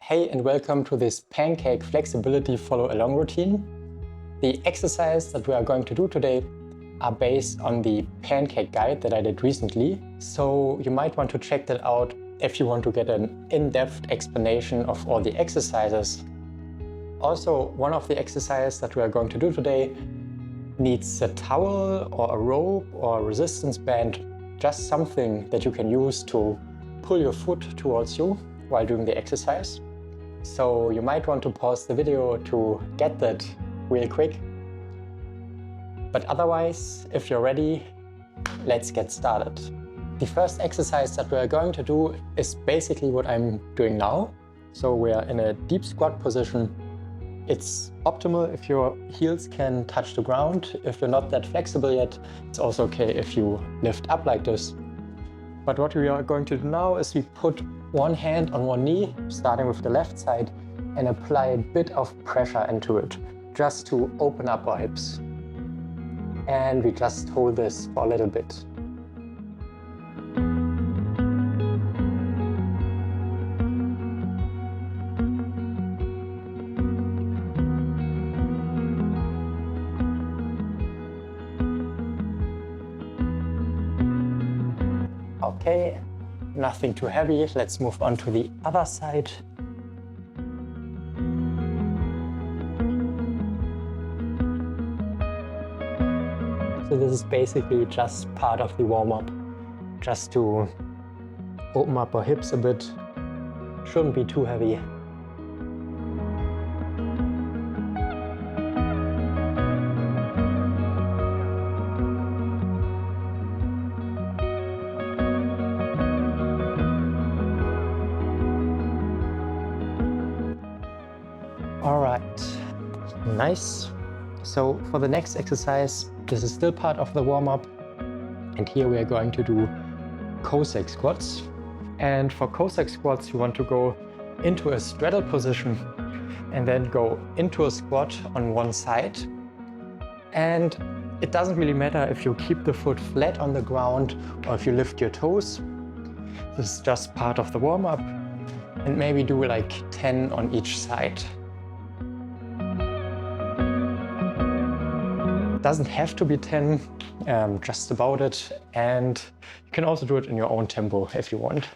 Hey and welcome to this Pancake flexibility follow along routine. The exercise that we are going to do today are based on the Pancake guide that I did recently. So you might want to check that out if you want to get an in-depth explanation of all the exercises. Also, one of the exercises that we are going to do today needs a towel or a rope or a resistance band, just something that you can use to pull your foot towards you while doing the exercise. So you might want to pause the video to get that real quick. But otherwise, if you're ready, let's get started. The first exercise that we're going to do is basically what I'm doing now. So we're in a deep squat position. It's optimal if your heels can touch the ground. If you're not that flexible yet, it's also okay if you lift up like this. But what we are going to do now is we put one hand on one knee, starting with the left side, and apply a bit of pressure into it, just to open up our hips. And we just hold this for a little bit. Okay, nothing too heavy. Let's move on to the other side. So this is basically just part of the warm-up, just to open up our hips a bit. Shouldn't be too heavy. All right, nice. So for the next exercise, this is still part of the warm-up. And here we are going to do Cossack squats. And for Cossack squats, you want to go into a straddle position and then go into a squat on one side. And it doesn't really matter if you keep the foot flat on the ground or if you lift your toes. This is just part of the warm-up. And maybe do like 10 on each side. Doesn't have to be 10, just about it, and you can also do it in your own tempo if you want.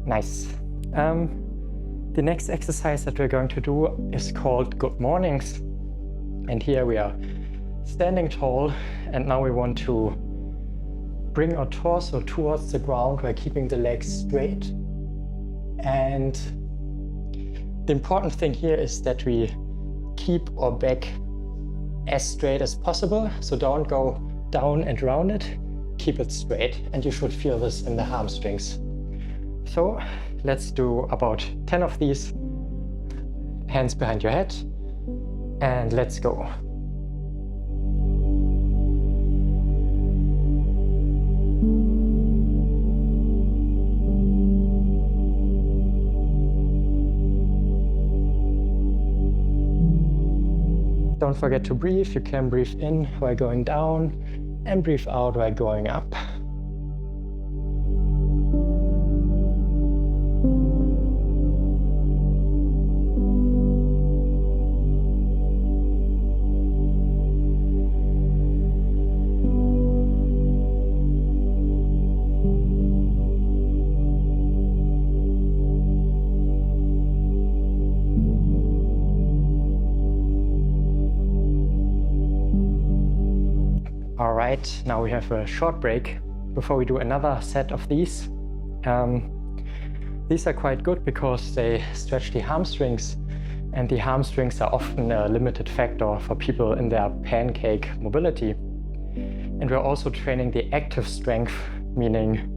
Nice. The next exercise that we're going to do is called Good Mornings. And here we are standing tall, and now we want to bring our torso towards the ground while keeping the legs straight. And the important thing here is that we keep our back as straight as possible. So don't go down and round it, keep it straight. And you should feel this in the hamstrings. So let's do about 10 of these, hands behind your head, and let's go. Don't forget to breathe. You can breathe in while going down and breathe out while going up. All right. Alright, now we have a short break before we do another set of these. These are quite good because they stretch the hamstrings, and the hamstrings are often a limited factor for people in their pancake mobility. And we're also training the active strength, meaning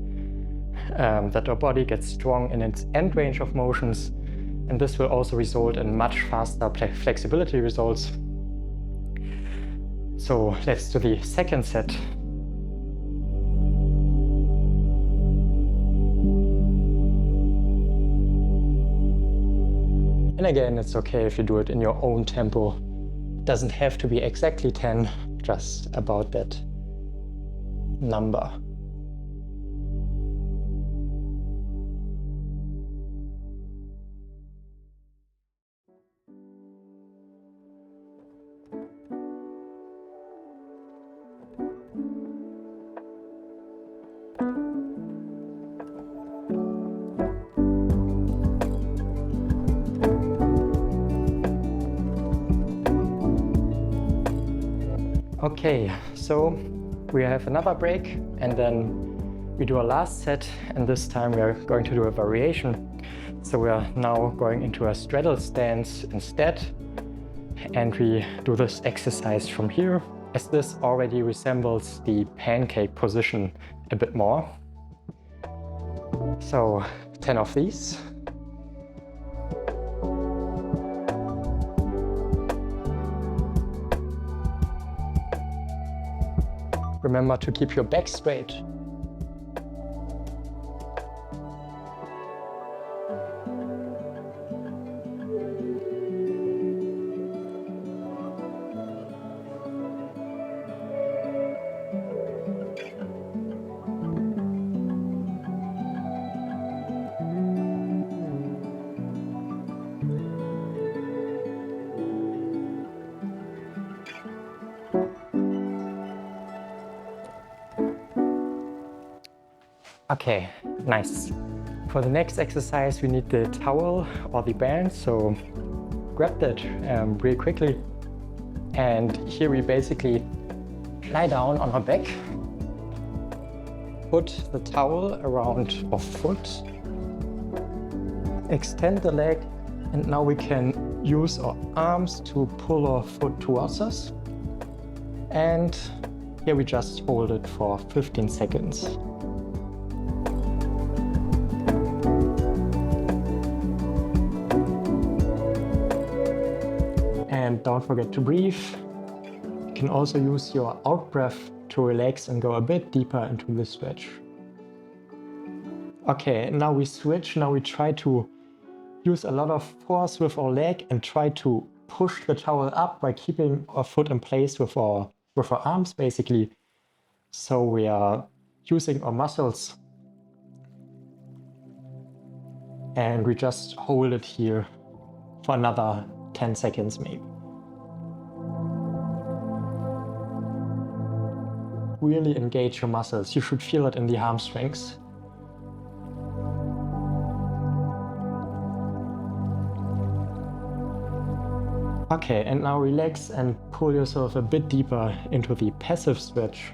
that our body gets strong in its end range of motions, and this will also result in much faster flexibility results. So let's do the second set. And again, it's okay if you do it in your own tempo. It doesn't have to be exactly 10, just about that number. Okay, so we have another break and then we do a last set, and this time we are going to do a variation. So we are now going into a straddle stance instead, and we do this exercise from here, as this already resembles the pancake position a bit more. So 10 of these. Remember to keep your back straight. Okay, nice. For the next exercise, we need the towel or the band, so grab that real quickly. And here we basically lie down on our back, put the towel around our foot, extend the leg, and now we can use our arms to pull our foot towards us. And here we just hold it for 15 seconds. And don't forget to breathe. You can also use your out breath to relax and go a bit deeper into the stretch. Okay, now we switch. Now we try to use a lot of force with our leg and try to push the towel up by keeping our foot in place with our arms basically. So we are using our muscles. And we just hold it here for another 10 seconds maybe. Really engage your muscles. You should feel it in the hamstrings. Okay, and now relax and pull yourself a bit deeper into the passive stretch.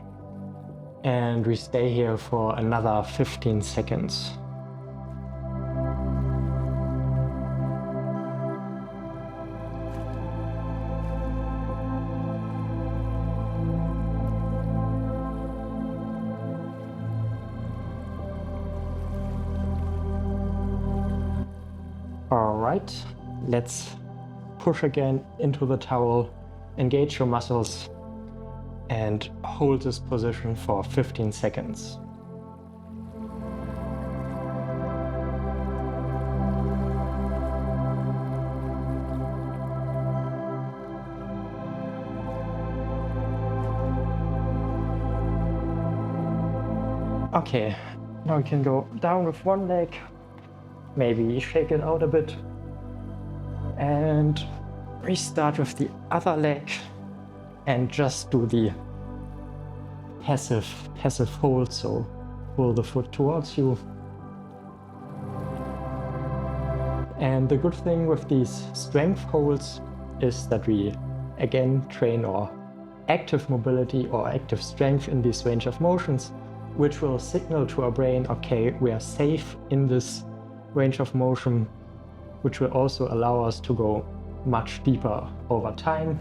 And we stay here for another 15 seconds. Alright, let's push again into the towel, engage your muscles, and hold this position for 15 seconds. Okay, now we can go down with one leg, maybe shake it out a bit, and restart with the other leg and just do the passive hold, so pull the foot towards you. And the good thing with these strength holds is that we again train our active mobility or active strength in this range of motions, which will signal to our brain, okay, we are safe in this range of motion, which will also allow us to go much deeper over time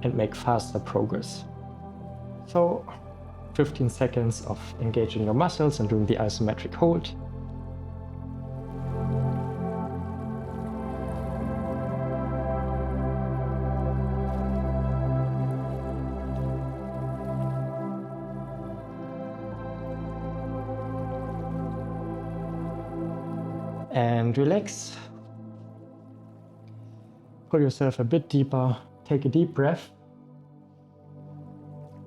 and make faster progress. So 15 seconds of engaging your muscles and doing the isometric hold. And relax. Pull yourself a bit deeper. Take a deep breath.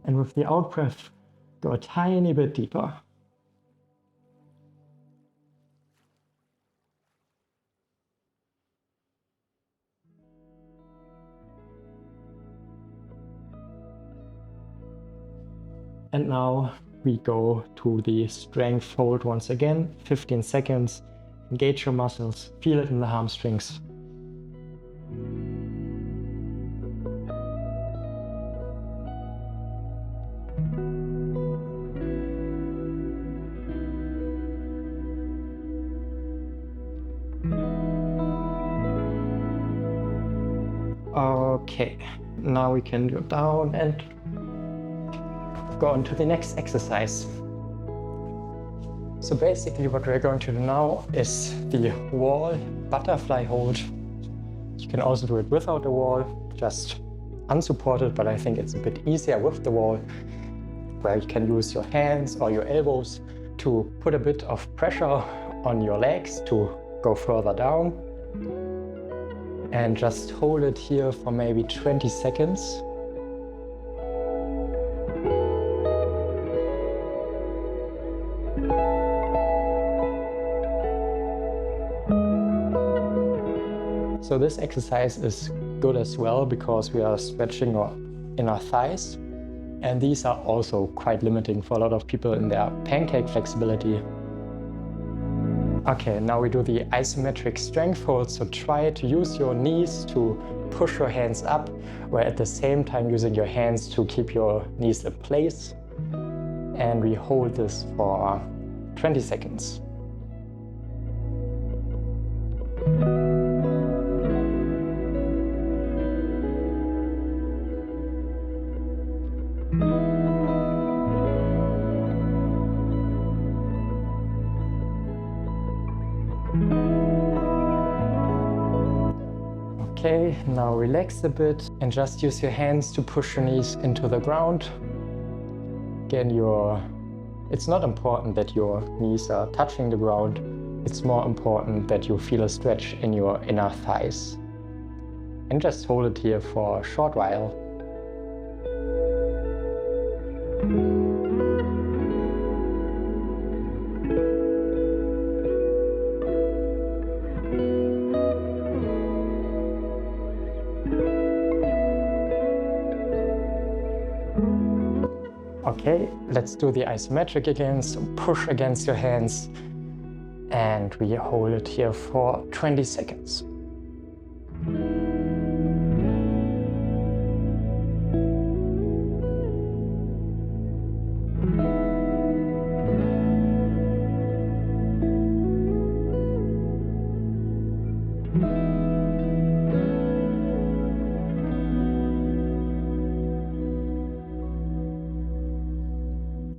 And with the out breath, go a tiny bit deeper. And now we go to the strength hold once again, 15 seconds. Engage your muscles, feel it in the hamstrings. Okay, now we can go down and go on to the next exercise. So basically what we're going to do now is the wall butterfly hold. You can also do it without a wall, just unsupported, but I think it's a bit easier with the wall, where you can use your hands or your elbows to put a bit of pressure on your legs to go further down. And just hold it here for maybe 20 seconds. So this exercise is good as well because we are stretching our inner thighs, and these are also quite limiting for a lot of people in their pancake flexibility. Okay, now we do the isometric strength hold, so try to use your knees to push your hands up, while at the same time using your hands to keep your knees in place. And we hold this for 20 seconds. Okay, now relax a bit and just use your hands to push your knees into the ground. Again, it's not important that your knees are touching the ground. It's more important that you feel a stretch in your inner thighs. And just hold it here for a short while. Okay, let's do the isometric again. So push against your hands and we hold it here for 20 seconds.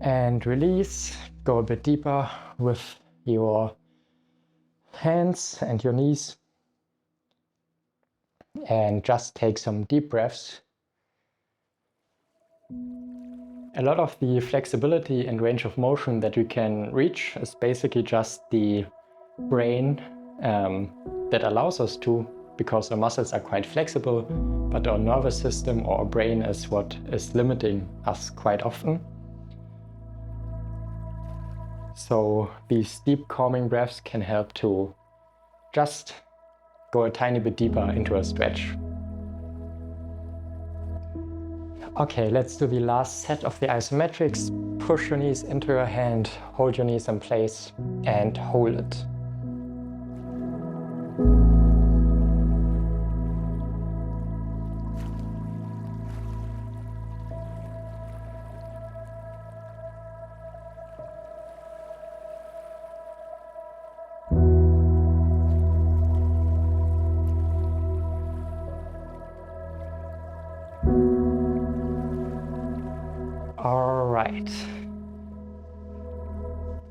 And release, go a bit deeper with your hands and your knees. And just take some deep breaths. A lot of the flexibility and range of motion that we can reach is basically just the brain that allows us to, because our muscles are quite flexible, but our nervous system or our brain is what is limiting us quite often. So these deep calming breaths can help to just go a tiny bit deeper into a stretch. Okay, let's do the last set of the isometrics. Push your knees into your hand, hold your knees in place and hold it.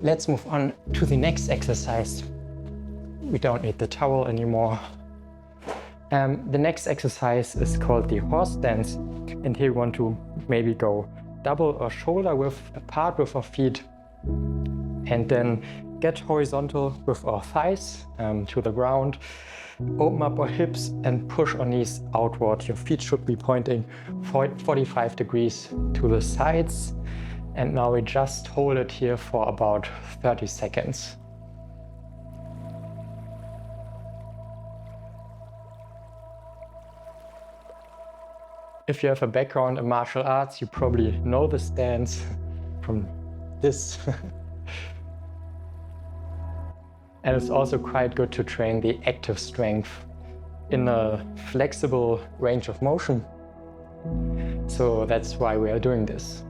Let's move on to the next exercise. We don't need the towel anymore. The next exercise is called the horse stance, and here we want to maybe go double or shoulder width apart with our feet, and then get horizontal with our thighs to the ground. Open up our hips and push our knees outward. Your feet should be pointing 45 degrees to the sides. And now we just hold it here for about 30 seconds. If you have a background in martial arts, you probably know the stance from this. And it's also quite good to train the active strength in a flexible range of motion. So that's why we are doing this.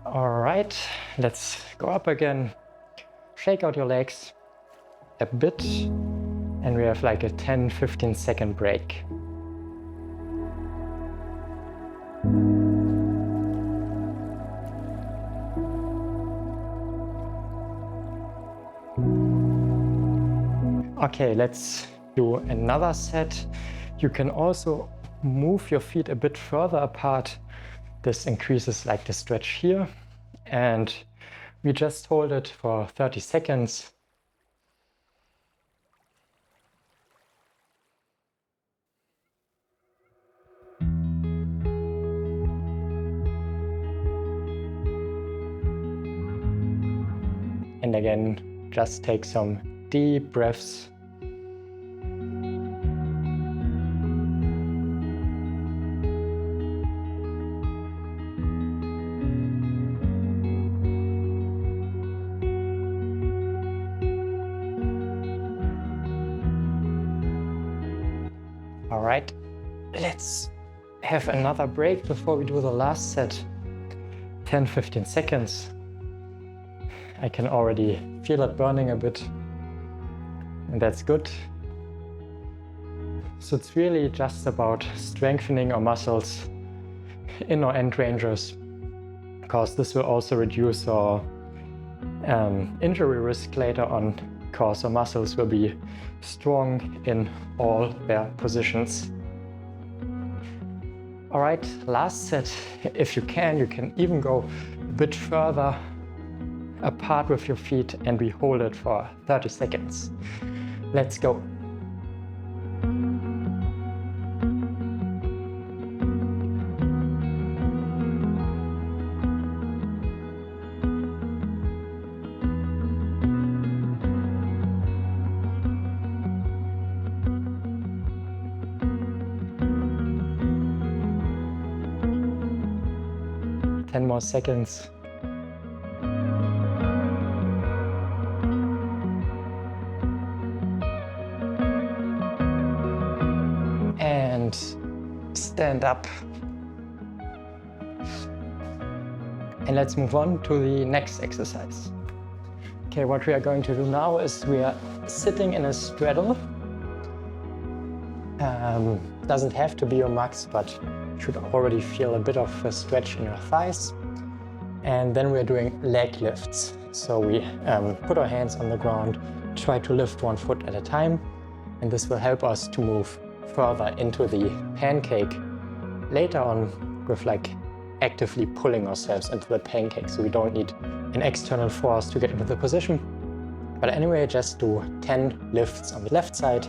All right, let's go up again. Shake out your legs a bit. And we have like a 10-15 second break. Okay, let's do another set. You can also move your feet a bit further apart. This increases like the stretch here. And we just hold it for 30 seconds. And again, just take some deep breaths. All right, let's have another break before we do the last set. 10-15 seconds. I can already feel it burning a bit, and that's good. So it's really just about strengthening our muscles in our end ranges, because this will also reduce our injury risk later on, because our muscles will be strong in all their positions. All right, last set. If you can even go a bit further apart with your feet, and we hold it for 30 seconds. Let's go. Ten more seconds. And stand up. And let's move on to the next exercise. Okay, what we are going to do now is we are sitting in a straddle. Doesn't have to be your max, but you should already feel a bit of a stretch in your thighs. And then we're doing leg lifts. So we put our hands on the ground, try to lift one foot at a time, and this will help us to move further into the pancake later on with like actively pulling ourselves into the pancake. So we don't need an external force to get into the position. But anyway, just do 10 lifts on the left side.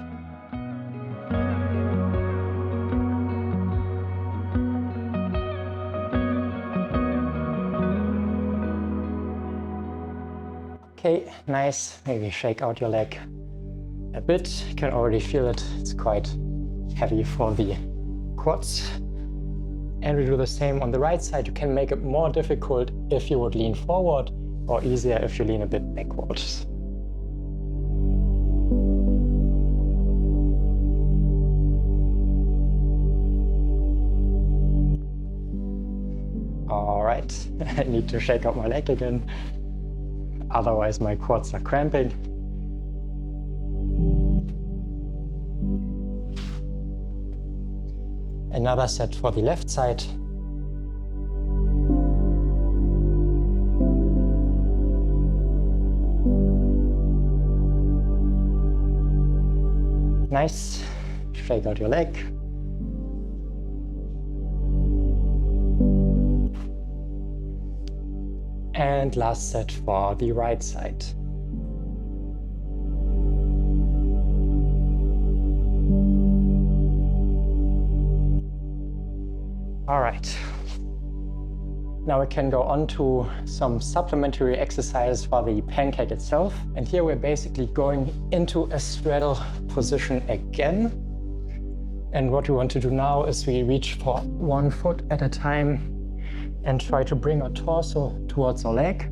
Okay, nice. Maybe shake out your leg a bit. You can already feel it. It's quite heavy for the quads. And we do the same on the right side. You can make it more difficult if you would lean forward, or easier if you lean a bit backwards. All right, I need to shake out my leg again. Otherwise my quads are cramping. Another set for the left side. Nice. Shake out your leg. And last set for the right side. All right. Now we can go on to some supplementary exercise for the pancake itself. And here we're basically going into a straddle position again. And what we want to do now is we reach for one foot at a time and try to bring our torso towards our leg.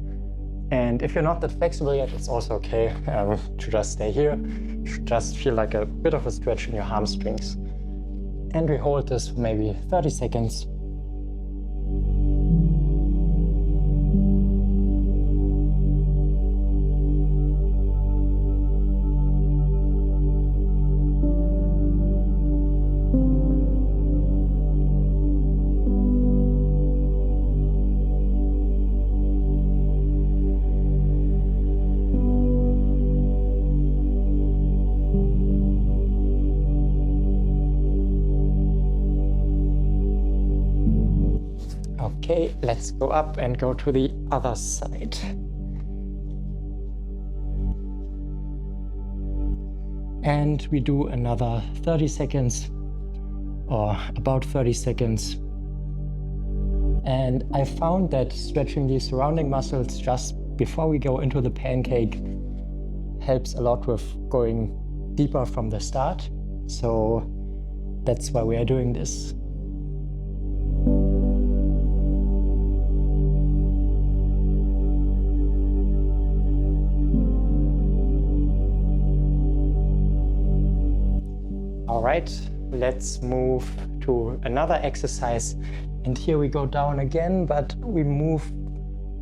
And if you're not that flexible yet, it's also okay to just stay here. You should just feel like a bit of a stretch in your hamstrings. And we hold this for maybe 30 seconds. Okay, let's go up and go to the other side. And we do another 30 seconds, or about 30 seconds. And I found that stretching the surrounding muscles just before we go into the pancake helps a lot with going deeper from the start. So that's why we are doing this. All right, let's move to another exercise. And here we go down again, but we move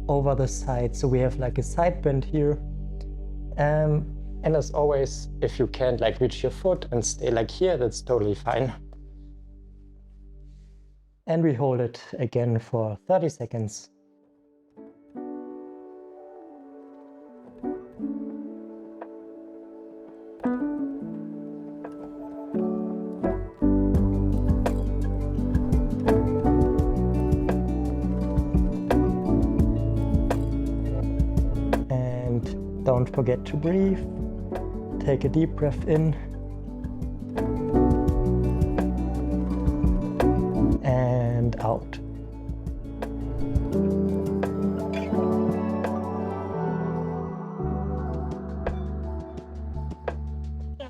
over the side. So we have like a side bend here. And as always, if you can't like reach your foot and stay like here, that's totally fine. And we hold it again for 30 seconds. Don't forget to breathe. Take a deep breath in. And out.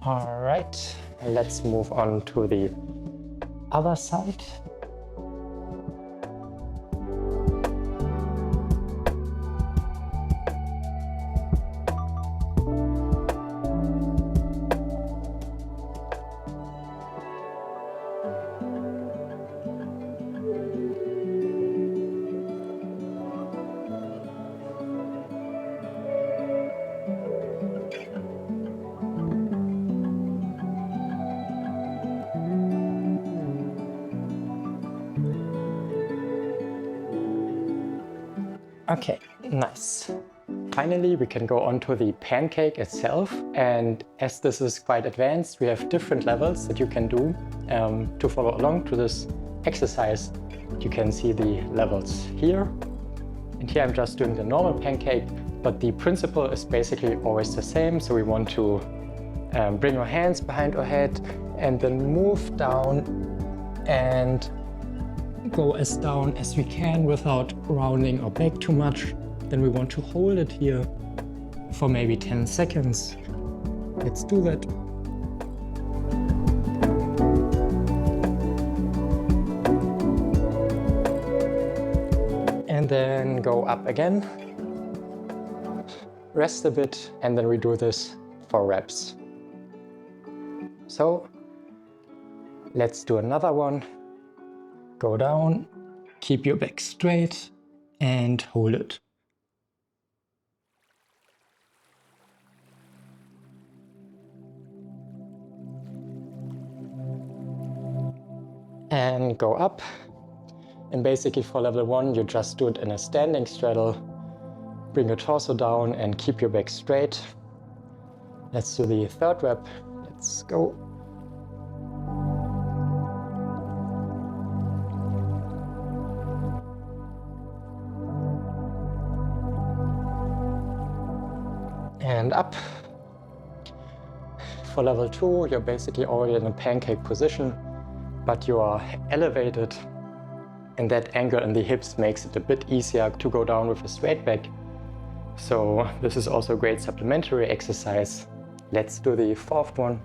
All right, let's move on to the other side. Okay, nice. Finally, we can go on to the pancake itself. And as this is quite advanced, we have different levels that you can do to follow along to this exercise. You can see the levels here. And here I'm just doing the normal pancake, but the principle is basically always the same. So we want to bring our hands behind our head and then move down and go as down as we can without rounding our back too much. Then we want to hold it here for maybe 10 seconds. Let's do that. And then go up again. Rest a bit, and then we do this for reps. So let's do another one. Go down, keep your back straight, and hold it. And go up. And basically for level 1, you just do it in a standing straddle. Bring your torso down and keep your back straight. Let's do the third rep. Let's go. and up. For level 2, you're basically already in a pancake position, but you are elevated, and that angle in the hips makes it a bit easier to go down with a straight back. So this is also a great supplementary exercise. Let's do the fourth one.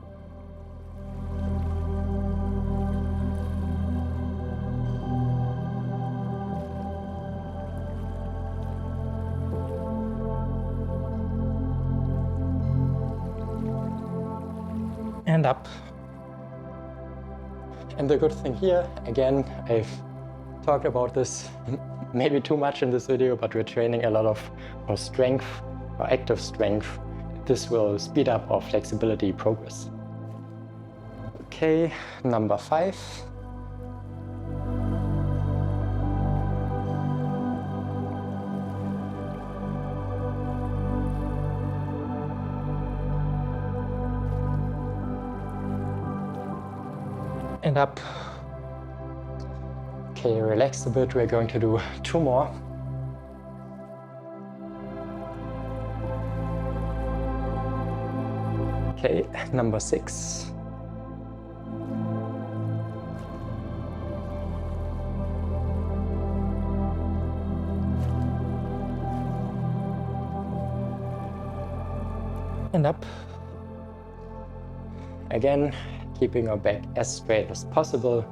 And up. And the good thing here, again, I've talked about this maybe too much in this video, but we're training a lot of our strength, our active strength. This will speed up our flexibility progress. Okay, number 5. And up. Okay, relax a bit. We're going to do 2 more. Okay, number 6. And up. Again, keeping our back as straight as possible,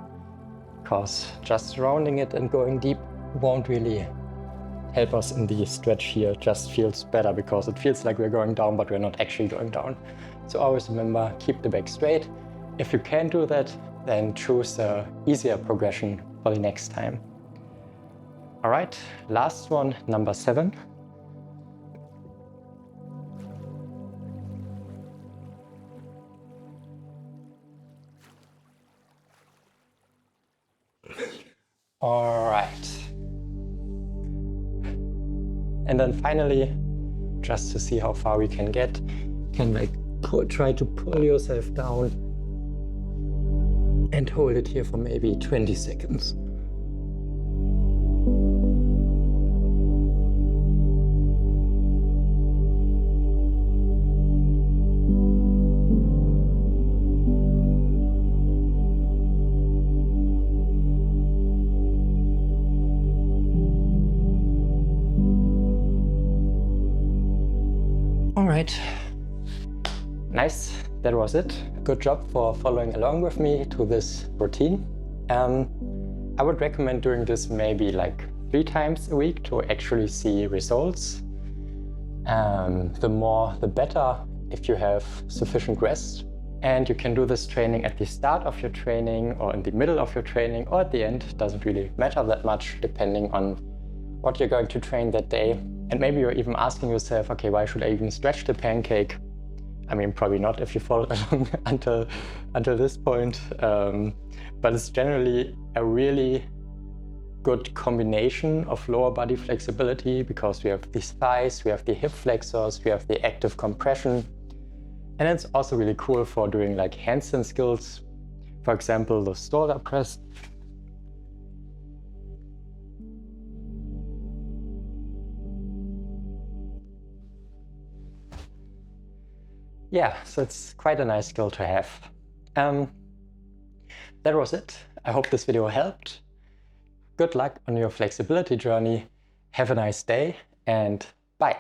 because just rounding it and going deep won't really help us in the stretch here. It just feels better because it feels like we're going down, but we're not actually going down. So always remember, keep the back straight. If you can't do that, then choose the easier progression for the next time. All right, last one, number 7. All right. And then finally, just to see how far we can get, you can like try to pull yourself down and hold it here for maybe 20 seconds. All right, nice, that was it. Good job for following along with me to this routine. I would recommend doing this maybe like 3 times a week to actually see results. The more, the better if you have sufficient rest. And you can do this training at the start of your training or in the middle of your training or at the end. It doesn't really matter that much depending on what you're going to train that day. And maybe you're even asking yourself, okay, why should I even stretch the pancake? I mean, probably not if you followed along until this point. But it's generally a really good combination of lower body flexibility because we have these thighs, we have the hip flexors, we have the active compression. And it's also really cool for doing like handstand skills. For example, the shoulder press. Yeah, so it's quite a nice skill to have. That was it. I hope this video helped. Good luck on your flexibility journey. Have a nice day and bye.